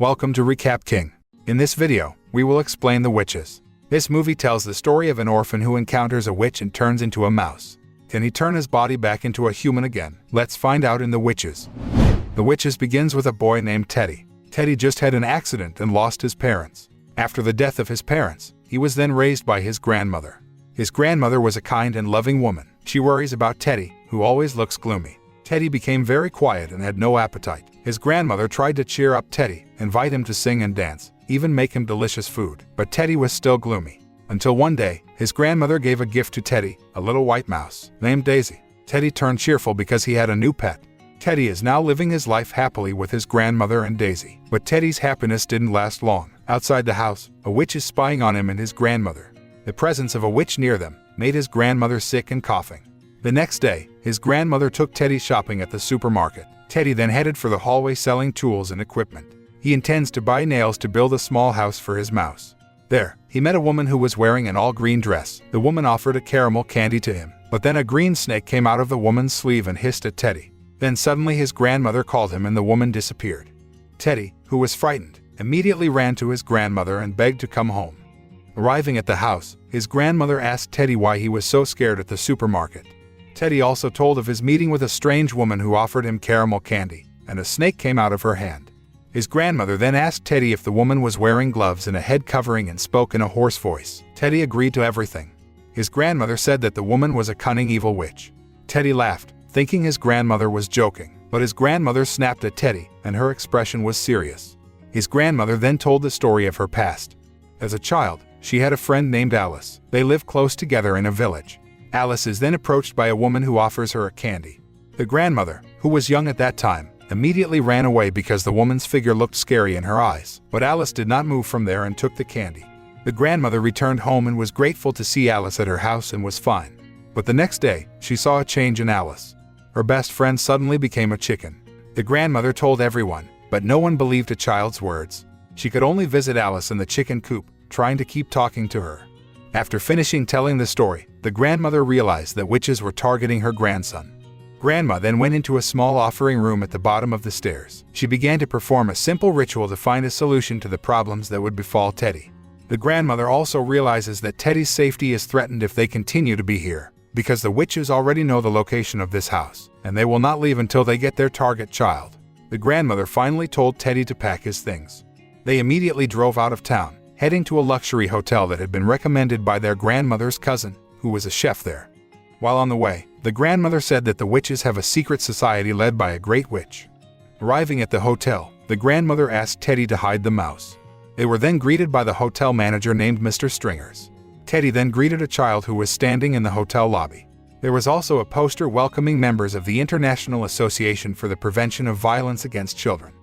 Welcome to Recap King. In this video, we will explain The Witches. This movie tells the story of an orphan who encounters a witch and turns into a mouse. Can he turn his body back into a human again? Let's find out in The Witches. The Witches begins with a boy named Teddy. Teddy just had an accident and lost his parents. After the death of his parents, he was then raised by his grandmother. His grandmother was a kind and loving woman. She worries about Teddy, who always looks gloomy. Teddy became very quiet and had no appetite. His grandmother tried to cheer up Teddy, invite him to sing and dance, even make him delicious food. But Teddy was still gloomy. Until one day, his grandmother gave a gift to Teddy, a little white mouse, named Daisy. Teddy turned cheerful because he had a new pet. Teddy is now living his life happily with his grandmother and Daisy. But Teddy's happiness didn't last long. Outside the house, a witch is spying on him and his grandmother. The presence of a witch near them made his grandmother sick and coughing. The next day, his grandmother took Teddy shopping at the supermarket. Teddy then headed for the hallway selling tools and equipment. He intends to buy nails to build a small house for his mouse. There, he met a woman who was wearing an all-green dress. The woman offered a caramel candy to him, but then a green snake came out of the woman's sleeve and hissed at Teddy. Then suddenly his grandmother called him and the woman disappeared. Teddy, who was frightened, immediately ran to his grandmother and begged to come home. Arriving at the house, his grandmother asked Teddy why he was so scared at the supermarket. Teddy also told of his meeting with a strange woman who offered him caramel candy, and a snake came out of her hand. His grandmother then asked Teddy if the woman was wearing gloves and a head covering and spoke in a hoarse voice. Teddy agreed to everything. His grandmother said that the woman was a cunning evil witch. Teddy laughed, thinking his grandmother was joking, but his grandmother snapped at Teddy, and her expression was serious. His grandmother then told the story of her past. As a child, she had a friend named Alice. They lived close together in a village. Alice is then approached by a woman who offers her a candy. The grandmother, who was young at that time, immediately ran away because the woman's figure looked scary in her eyes. But Alice did not move from there and took the candy. The grandmother returned home and was grateful to see Alice at her house and was fine. But the next day, she saw a change in Alice. Her best friend suddenly became a chicken. The grandmother told everyone, but no one believed a child's words. She could only visit Alice in the chicken coop, trying to keep talking to her. After finishing telling the story, the grandmother realized that witches were targeting her grandson. Grandma then went into a small offering room at the bottom of the stairs. She began to perform a simple ritual to find a solution to the problems that would befall Teddy. The grandmother also realizes that Teddy's safety is threatened if they continue to be here, because the witches already know the location of this house, and they will not leave until they get their target child. The grandmother finally told Teddy to pack his things. They immediately drove out of town, heading to a luxury hotel that had been recommended by their grandmother's cousin, who was a chef there. While on the way, the grandmother said that the witches have a secret society led by a great witch. Arriving at the hotel, the grandmother asked Teddy to hide the mouse. They were then greeted by the hotel manager named Mr. Stringers. Teddy then greeted a child who was standing in the hotel lobby. There was also a poster welcoming members of the International Association for the Prevention of Violence Against Children.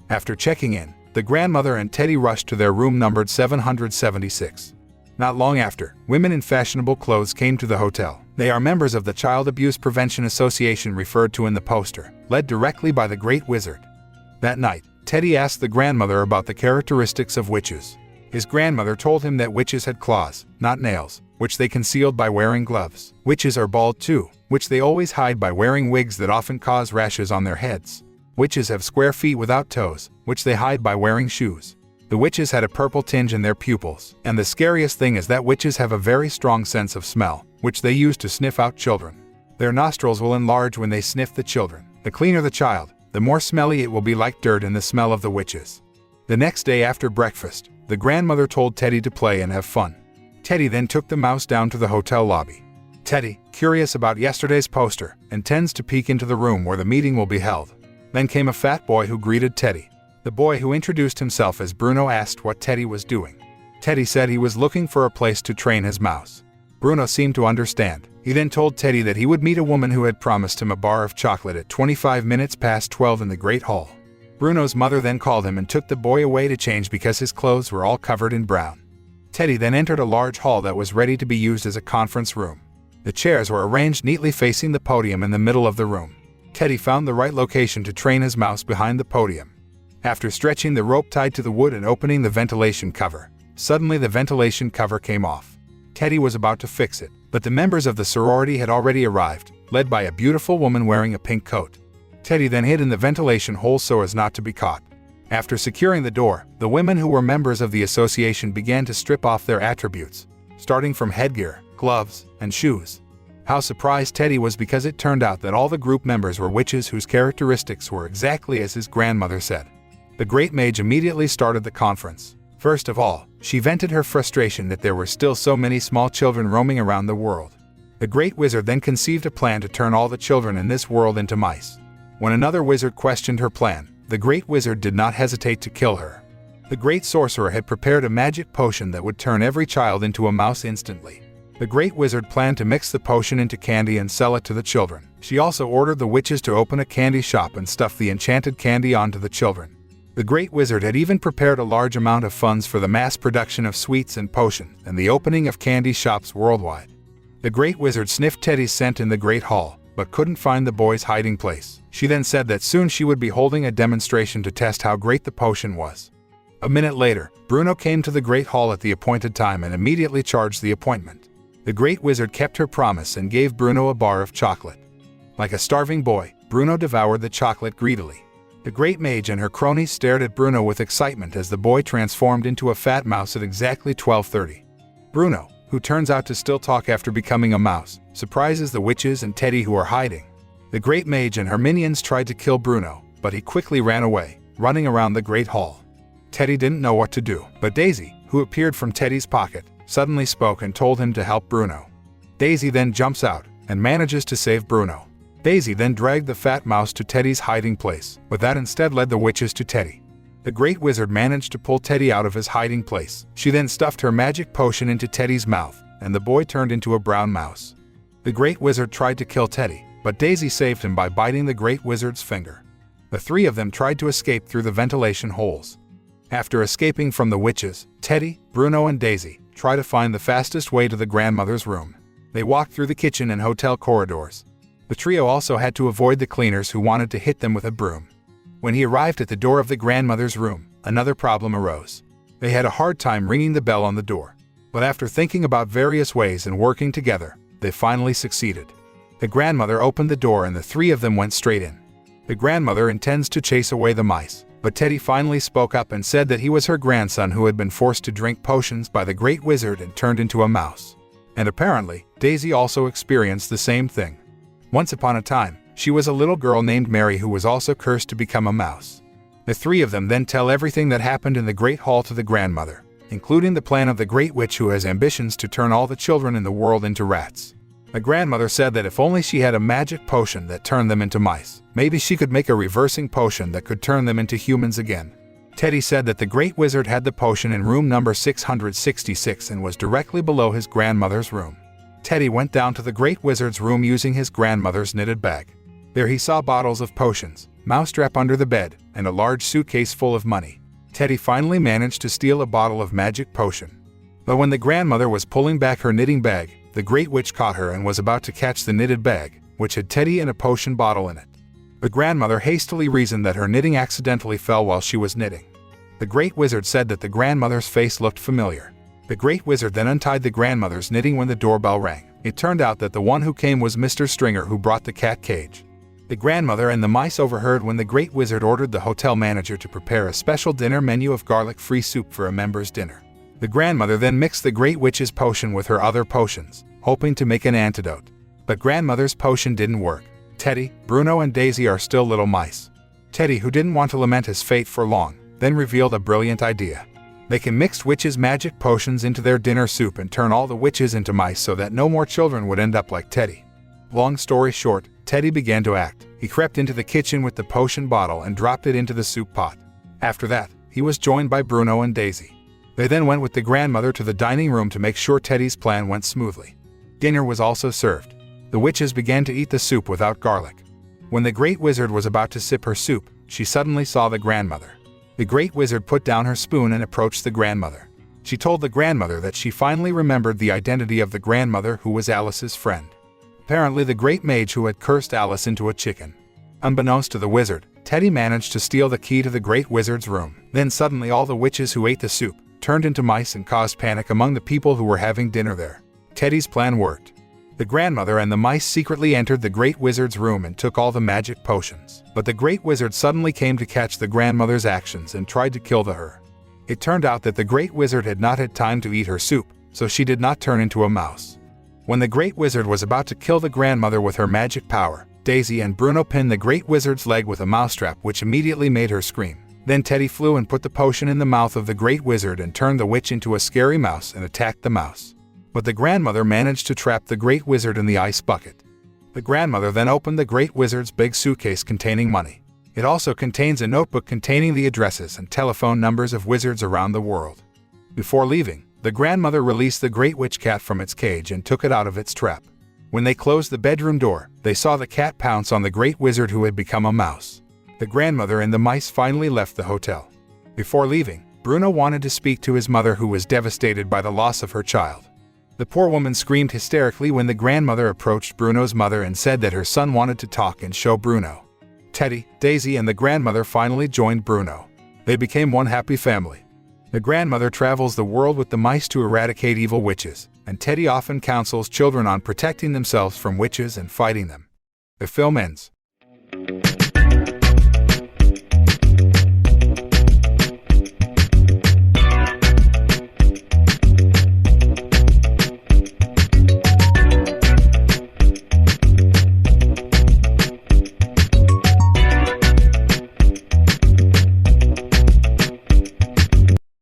After checking in, the grandmother and Teddy rushed to their room numbered 776. Not long after, women in fashionable clothes came to the hotel. They are members of the Child Abuse Prevention Association referred to in the poster, led directly by the Great Wizard. That night, Teddy asked the grandmother about the characteristics of witches. His grandmother told him that witches had claws, not nails, which they concealed by wearing gloves. Witches are bald too, which they always hide by wearing wigs that often cause rashes on their heads. Witches have square feet without toes, which they hide by wearing shoes. The witches had a purple tinge in their pupils, and the scariest thing is that witches have a very strong sense of smell, which they use to sniff out children. Their nostrils will enlarge when they sniff the children. The cleaner the child, the more smelly it will be, like dirt in the smell of the witches. The next day after breakfast, the grandmother told Teddy to play and have fun. Teddy then took the mouse down to the hotel lobby. Teddy, curious about yesterday's poster, intends to peek into the room where the meeting will be held. Then came a fat boy who greeted Teddy. The boy, who introduced himself as Bruno, asked what Teddy was doing. Teddy said he was looking for a place to train his mouse. Bruno seemed to understand. He then told Teddy that he would meet a woman who had promised him a bar of chocolate at 25 minutes past 12 in the Great Hall. Bruno's mother then called him and took the boy away to change because his clothes were all covered in brown. Teddy then entered a large hall that was ready to be used as a conference room. The chairs were arranged neatly facing the podium in the middle of the room. Teddy found the right location to train his mouse behind the podium. After stretching the rope tied to the wood and opening the ventilation cover, suddenly the ventilation cover came off. Teddy was about to fix it, but the members of the sorority had already arrived, led by a beautiful woman wearing a pink coat. Teddy then hid in the ventilation hole so as not to be caught. After securing the door, the women who were members of the association began to strip off their attributes, starting from headgear, gloves, and shoes. How surprised Teddy was because it turned out that all the group members were witches whose characteristics were exactly as his grandmother said. The Great Mage immediately started the conference. First of all, she vented her frustration that there were still so many small children roaming around the world. The Great Wizard then conceived a plan to turn all the children in this world into mice. When another wizard questioned her plan, the Great Wizard did not hesitate to kill her. The Great Sorcerer had prepared a magic potion that would turn every child into a mouse instantly. The Great Wizard planned to mix the potion into candy and sell it to the children. She also ordered the witches to open a candy shop and stuff the enchanted candy onto the children. The Great Wizard had even prepared a large amount of funds for the mass production of sweets and potions and the opening of candy shops worldwide. The Great Wizard sniffed Teddy's scent in the Great Hall, but couldn't find the boy's hiding place. She then said that soon she would be holding a demonstration to test how great the potion was. A minute later, Bruno came to the Great Hall at the appointed time and immediately charged the appointment. The Great Wizard kept her promise and gave Bruno a bar of chocolate. Like a starving boy, Bruno devoured the chocolate greedily. The Great Mage and her cronies stared at Bruno with excitement as the boy transformed into a fat mouse at exactly 12:30. Bruno, who turns out to still talk after becoming a mouse, surprises the witches and Teddy who are hiding. The Great Mage and her minions tried to kill Bruno, but he quickly ran away, running around the Great Hall. Teddy didn't know what to do, but Daisy, who appeared from Teddy's pocket, suddenly spoke and told him to help Bruno. Daisy then jumps out and manages to save Bruno. Daisy then dragged the fat mouse to Teddy's hiding place, but that instead led the witches to Teddy. The Great Wizard managed to pull Teddy out of his hiding place. She then stuffed her magic potion into Teddy's mouth, and the boy turned into a brown mouse. The Great Wizard tried to kill Teddy, but Daisy saved him by biting the Great Wizard's finger. The three of them tried to escape through the ventilation holes. After escaping from the witches, Teddy, Bruno, and Daisy try to find the fastest way to the grandmother's room. They walk through the kitchen and hotel corridors. The trio also had to avoid the cleaners who wanted to hit them with a broom. When he arrived at the door of the grandmother's room, another problem arose. They had a hard time ringing the bell on the door. But after thinking about various ways and working together, they finally succeeded. The grandmother opened the door and the three of them went straight in. The grandmother intends to chase away the mice, but Teddy finally spoke up and said that he was her grandson who had been forced to drink potions by the Great Wizard and turned into a mouse. And apparently, Daisy also experienced the same thing. Once upon a time, she was a little girl named Mary who was also cursed to become a mouse. The three of them then tell everything that happened in the Great Hall to the grandmother, including the plan of the Great Witch who has ambitions to turn all the children in the world into rats. The grandmother said that if only she had a magic potion that turned them into mice, maybe she could make a reversing potion that could turn them into humans again. Teddy said that the Great Wizard had the potion in room number 666 and was directly below his grandmother's room. Teddy went down to the Great Wizard's room using his grandmother's knitted bag. There he saw bottles of potions, mousetrap under the bed, and a large suitcase full of money. Teddy finally managed to steal a bottle of magic potion. But when the grandmother was pulling back her knitting bag, the Great Witch caught her and was about to catch the knitted bag, which had Teddy and a potion bottle in it. The grandmother hastily reasoned that her knitting accidentally fell while she was knitting. The Great Wizard said that the grandmother's face looked familiar. The Great Wizard then untied the grandmother's knitting when the doorbell rang. It turned out that the one who came was Mr. Stringer, who brought the cat cage. The grandmother and the mice overheard when the Great Wizard ordered the hotel manager to prepare a special dinner menu of garlic-free soup for a member's dinner. The grandmother then mixed the Great Witch's potion with her other potions, hoping to make an antidote. But grandmother's potion didn't work. Teddy, Bruno, and Daisy are still little mice. Teddy, who didn't want to lament his fate for long, then revealed a brilliant idea. They can mix witches' magic potions into their dinner soup and turn all the witches into mice so that no more children would end up like Teddy. Long story short, Teddy began to act. He crept into the kitchen with the potion bottle and dropped it into the soup pot. After that, he was joined by Bruno and Daisy. They then went with the grandmother to the dining room to make sure Teddy's plan went smoothly. Dinner was also served. The witches began to eat the soup without garlic. When the Great Wizard was about to sip her soup, she suddenly saw the grandmother. The Great Wizard put down her spoon and approached the grandmother. She told the grandmother that she finally remembered the identity of the grandmother, who was Alice's friend. Apparently the Great Mage who had cursed Alice into a chicken. Unbeknownst to the wizard, Teddy managed to steal the key to the Great Wizard's room. Then suddenly all the witches who ate the soup turned into mice and caused panic among the people who were having dinner there. Teddy's plan worked. The grandmother and the mice secretly entered the Great Wizard's room and took all the magic potions. But the Great Wizard suddenly came to catch the grandmother's actions and tried to kill her. It turned out that the Great Wizard had not had time to eat her soup, so she did not turn into a mouse. When the Great Wizard was about to kill the grandmother with her magic power, Daisy and Bruno pinned the Great Wizard's leg with a mousetrap, which immediately made her scream. Then Teddy flew and put the potion in the mouth of the Great Wizard and turned the witch into a scary mouse and attacked the mouse. But the grandmother managed to trap the Great Wizard in the ice bucket. The grandmother then opened the Great Wizard's big suitcase containing money. It also contains a notebook containing the addresses and telephone numbers of wizards around the world. Before leaving, the grandmother released the Great Witch Cat from its cage and took it out of its trap. When they closed the bedroom door, they saw the cat pounce on the Great Wizard, who had become a mouse. The grandmother and the mice finally left the hotel. Before leaving, Bruno wanted to speak to his mother, who was devastated by the loss of her child. The poor woman screamed hysterically when the grandmother approached Bruno's mother and said that her son wanted to talk and show Bruno. Teddy, Daisy, and the grandmother finally joined Bruno. They became one happy family. The grandmother travels the world with the mice to eradicate evil witches, and Teddy often counsels children on protecting themselves from witches and fighting them. The film ends.